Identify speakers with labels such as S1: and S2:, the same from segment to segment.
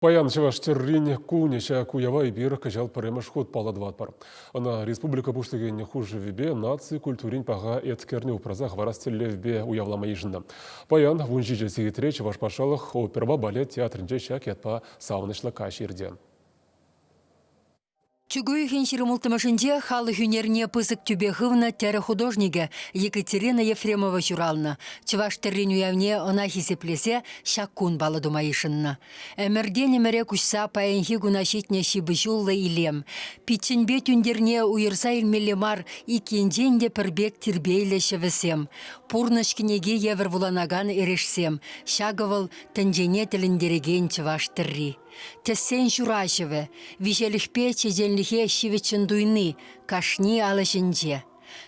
S1: Паян чеваштеррин кунеча куява и бир качал паремаш ход паладват пар. Она республика буштыгенне хуже вебе нации культурин пага эткерне упразах варастеллевбе уявлама ежинна. Паян вунжиже сигитре чеваш пашалах оперва балет театрынче чак ятпа саунышлы каширден.
S2: Чугуй хенширы мултымашынде халы хюнерне пысык тюбехывна тәрі художниге Екатерина Ефремова журална. Чываш тәррен уявне она хисеплесе шаккун балы думайышынна. Әмірден емере күшса паянхи гунашитне шибышуллы илем. Питченбе түндерне уйырса илмелемар икенден де пірбек тирбейлі шевесем. Пурнышкінеге евір вуланаган ерешсем. Шагывыл тәнжене тіліндереген чываш тәрри. Тессен журашеве, вижелихпе чеденлихе шивечен дуйны, кашни алышынже.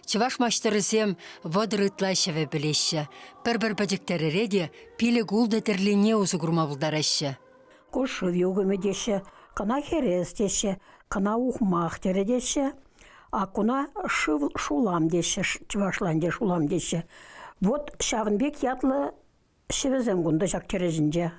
S2: Чываш маштырысем водырытлашеве білеші. Бір-бір бәдіктеререде пилі гулды тірліне өзі күрма бұлдарашы.
S3: Кушы вюгыме деші, кына херес деші, кына ухмах тере деші, а куна шулам деші, чывашланде шулам деші. Вот шавынбек ятлы шевезем гунда жак терезінже.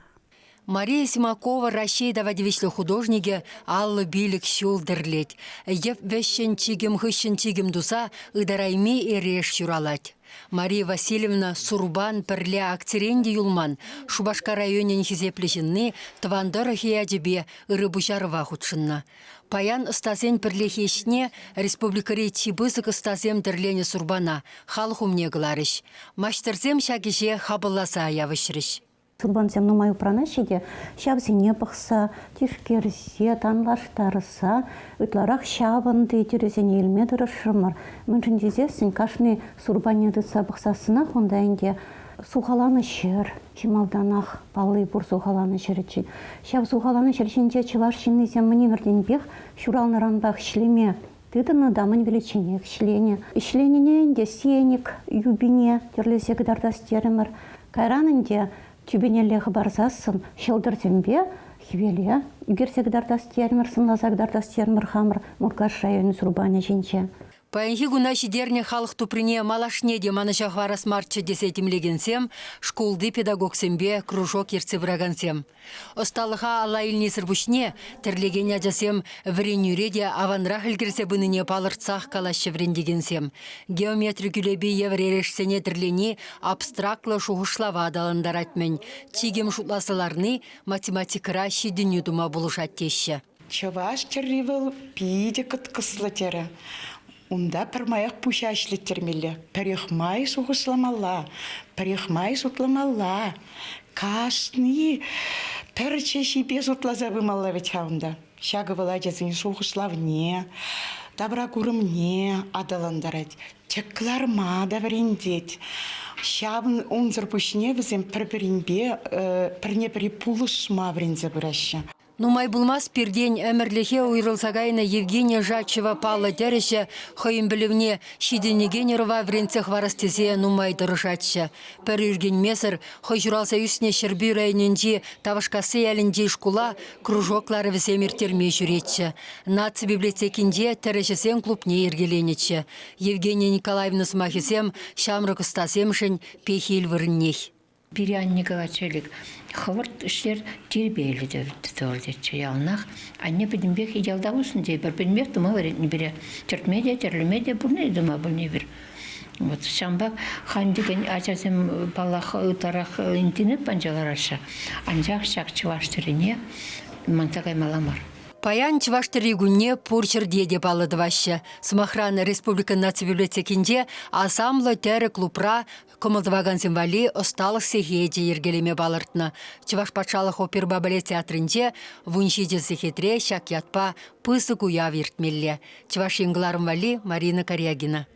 S2: Мария Симакова Рашидова девишлі художниге аллы билік шулдырлет. Еп вешшен чигім дуса ыдарайми ереш шуралать. Мария Васильевна Сурбан пірле акцеренде юлман, Шубашка районен хизеплешінні твандыры хиядебе ырыбушарыва худшынна. Паян ыстазен пірле хешне республикари чибызык ыстазем дірлене Сурбана, халхумне гыларыш. Маштырзем шагиже хабыласа аявышрыш.
S4: Сурбансем нумаю пранашиде, шабзине пықса, тишкерсе, танлаштарыса, ытларах шабынды терезене елмедірі шырмар. Мүншіндезесін кашны сурбанедыса пықсасына хондайынде сухаланы шер, чималданах палы бұр сухаланы шеречі. Шаб сухаланы шеречінде чываш шиннызем мінемірден бех, шуралныранбақ шлеме. Тыдыны дамын величинек шлене. Шленененде сенек, юбине, терлесе гдардастерімір. Кайранынде тюбенеллеғы барзасын, шелдірденбе, хивеле, үгерсегдардас термір, сынлазагдардас термір хамыр, Мургаш районы Сурбаня женче.
S2: Паянхи гунаши дерне халық туприне малашне де манышах варас марчы десетимлегенсем, школды педагогсембе кружок ерцебрагансем. Осталыха алла илнесір бұшне, тірлеген яжасем вренюреде аванрах үлгірсе бұныне палыртсақ калашы врендегенсем. Геометри күлебе евререшсене тірлені абстрактлы шуғышлава адаландаратмен. Чигем шутласыларны математикра шидіню дума бұлышат теші.
S5: Чаваш терривал пиде кыскыслы тері. Унда пірмаяқ пуша ішлеттермелі. Пәріхмай суғысламала, пәріхмай сутламала. Кашны пәрче шипе сутлаза вымала ведь хаунда. Шағы валадезін суғыславне, добра күрімне адаландарать. Чекларма да врендеть. Шабын унзыр пүшіне візім пірне-пірі пулышма врензе бұрашы.
S2: Нумай булмас перден әмірліхе уйрылсагайна Евгения Жачева палла тәріші, хойын білівне шиденегенерова вренцех варастезе нумай дұрышатшы. Пір үрген месір, хой журалса үсіне шырбі районенде тавашкасы әлінде шкула кружоклары віземертерме жүретші. Наци библиотекінде тәрішісен клубне ергеленетші. Евгения Николаевна смахисем шамрық ұстасемшін пехил вырыннех.
S6: Пирянникова челик. Хаварт ішлер тербейлі дәвітті ялнақ. Анне білінбек идеалда болсын дей бір білінбек дума веретні біре. Тертмеде, терлімеде бұлны дума бұлны бір. Вот шамбак хан деген ачасым балақ ұтарақ интернет банжалар аша. Анжақ шақ чываштырыне мантағай маламар.
S2: Паян чываштыры күнне пурчырде деп алыдывашы. Смахраны Республика нацибиблиотекінде асамлы тәрі клубра комылдываган символи осталық сегеде ергелеме балыртны. Чываш патшалық оперба балет театрінде вуншиде сехетре шак ятпа пысы куя вертмелле. Чываш еңгіларым вали Марина Корягина.